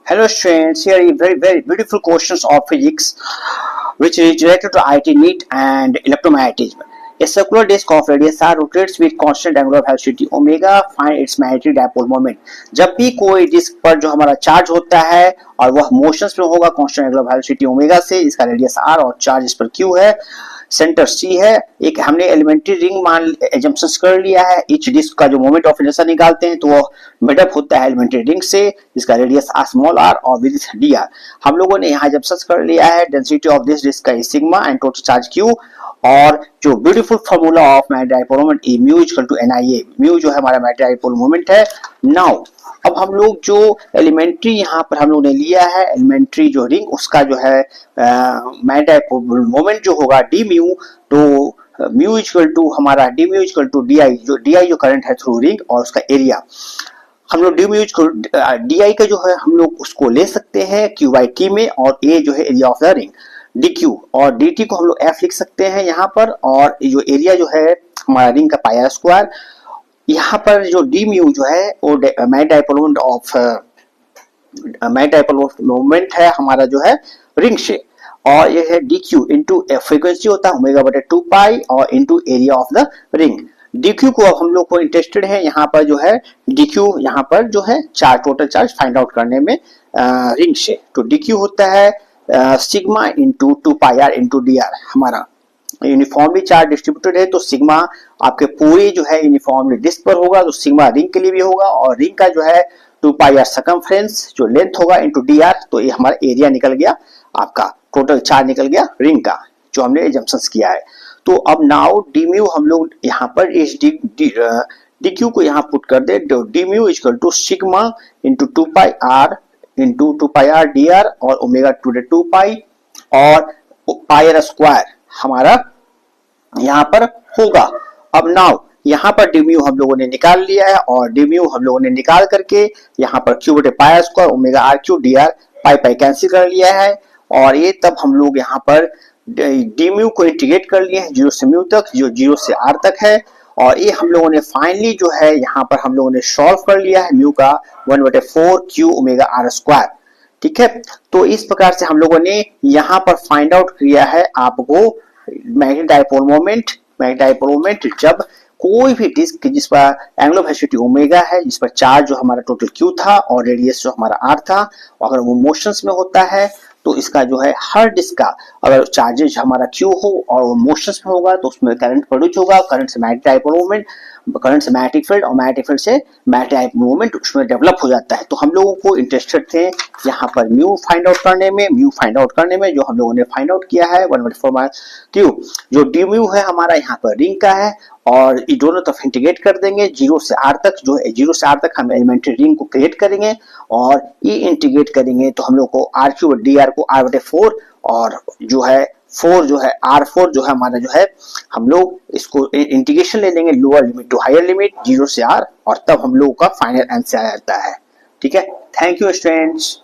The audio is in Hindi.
Hello students, here are very beautiful questions of physics which is related to IT NEET and electromagnetism. A circular disk of radius r rotates with constant angular velocity omega. Find its magnetic dipole moment. जब भी कोई डिस्क पर जो हमारा चार्ज होता है और वह मोशंस में होगा कांस्टेंट एंगुलर वेलोसिटी ओमेगा से, इसका रेडियस r और चार्ज इस पर q है, सेंटर C है। एक हमने एलिमेंट्री रिंग मान एजम्पशंस कर लिया है। ईच डिस्क का जो मोमेंट ऑफ इनर्शिया निकालते हैं तो वो मेडअप होता है एलिमेंट्री रिंग से, जिसका रेडियस r स्मॉल r और विद dr। हम लोगों ने यहाँ एजम्पशंस कर लिया है। डेंसिटी ऑफ दिस डिस्क का sigma and total charge q, और जो beautiful formula of magnetic dipole moment E mu equal to NIA। Mu जो है हमारा मैग्नेटिक डाइपोल मोमेंट है। नाउ अब हम लोग जो एलिमेंट्री यहाँ पर हम लोग ने लिया है, एलिमेंट्री जो रिंग उसका जो है मैग्नेटिक डाइपोल मोमेंट जो होगा डी म्यू, तो म्यू इक्वल टू हमारा D mu equal to D I जो करंट है थ्रू रिंग, और उसका एरिया हम लोग डी म्यू डी आई का जो है हम लोग उसको ले सकते हैं क्यू बाई टी में, और ए जो है area of the ring dq, और dt को हम लोग f लिख सकते हैं यहाँ पर, और जो एरिया जो है हमारा रिंग का पाई आर स्क्वायर। यहाँ पर जो डी म्यू जो है वो मैग्नेटिक डाइपोल मोमेंट है हमारा जो है रिंग से, और ये है dq इंटू फ्रीक्वेंसी होता है ओमेगा बटे 2 पाई और into area of the ring. dq को अब हम लोग को इंटरेस्टेड है यहाँ पर जो है dq यहाँ पर जो है charge, total charge find out करने में रिंग से, तो dq होता है sigma into 2 pi R into D R. हमारा यूनिफॉर्मली चार्ज डिस्ट्रीब्यूटेड है तो सिग्मा आपके पूरी जो है यूनिफॉर्मली डिस्क पर होगा, तो सिग्मा रिंग के लिए भी होगा, और रिंग का जो है 2 पाई आर सर्कमफ्रेंस जो लेंथ होगा इंटू डी आर, तो ये हमारा एरिया निकल गया, आपका टोटल चार्ज निकल गया रिंग का जो हमने एजम्पशंस किया है। तो अब नाउ डी म्यू हम लोग यहाँ पर इस डी क्यू को यहाँ पुट कर दे, D mu equal to sigma into 2 pi R into 2 pi R D R और ओमेगा 2 पाई और पाई आर स्क्वायर हमारा यहाँ पर होगा। अब नाउ यहाँ पर डी म्यू हम लोगों ने निकाल लिया है, और डी म्यू हम लोगों ने निकाल करके यहाँ पर क्यू बटे pi R square omega R Q D R pi pi cancel कर लिया है, और ये तब हम लोग यहाँ पर डी म्यू को इंटीग्रेट कर लिए हैं 0 से म्यू तक, जो 0 से r तक है, और ये हम लोगों ने फाइनली जो है यहाँ पर हम लोगों ने सॉल्व कर लिया है म्यू का 1/4 क्यू ओमेगा आर स्क्वायर। ठीक है, तो इस प्रकार से हम लोगों ने यहाँ पर फाइंड आउट किया है आपको मैग्नेटिक डाइपोल मोमेंट जब कोई भी डिस्क जिस पर एंगुलर वेलोसिटी ओमेगा है, जिस पर चार्ज जो हमारा टोटल क्यू था और रेडियस जो हमारा आर था, अगर वो मोशंस में होता है तो इसका जो है हर डिस्क का अगर चार्जेज हमारा क्यू हो और वो मोशंस में होगा तो उसमें करंट प्रोड्यूस होगा, करंट से मैग्नेटिक डाइपोल मोमेंट, करंट से मैग्नेटिक फील्ड और मैग्नेटिक फील्ड से मैग्नेटिक डाइपोल मोमेंट उसमें डेवलप हो जाता है। तो हम लोगों को इंटरेस्टेड थे यहाँ पर म्यू फाइंड आउट करने में, जो हम लोगों ने फाइंड आउट किया है 1/4 क्यू, जो डी म्यू है हमारा यहाँ पर रिंग का है, और ये दोनों तरफ इंटीग्रेट कर देंगे 0 से r तक, जो है 0 से r तक हम एलिमेंट्री रिंग को क्रिएट करेंगे, और ये इंटीग्रेट करेंगे तो हम लोग को r क्यू डी आर को r/4, और जो है 4 जो है r4 जो है हमारा जो है हम लोग इसको इंटीग्रेशन ले लेंगे lower limit to higher limit 0 से r, और तब हम लोग का फाइनल आंसर आ जाता है। ठीक है, थैंक यू स्टूडेंट्स।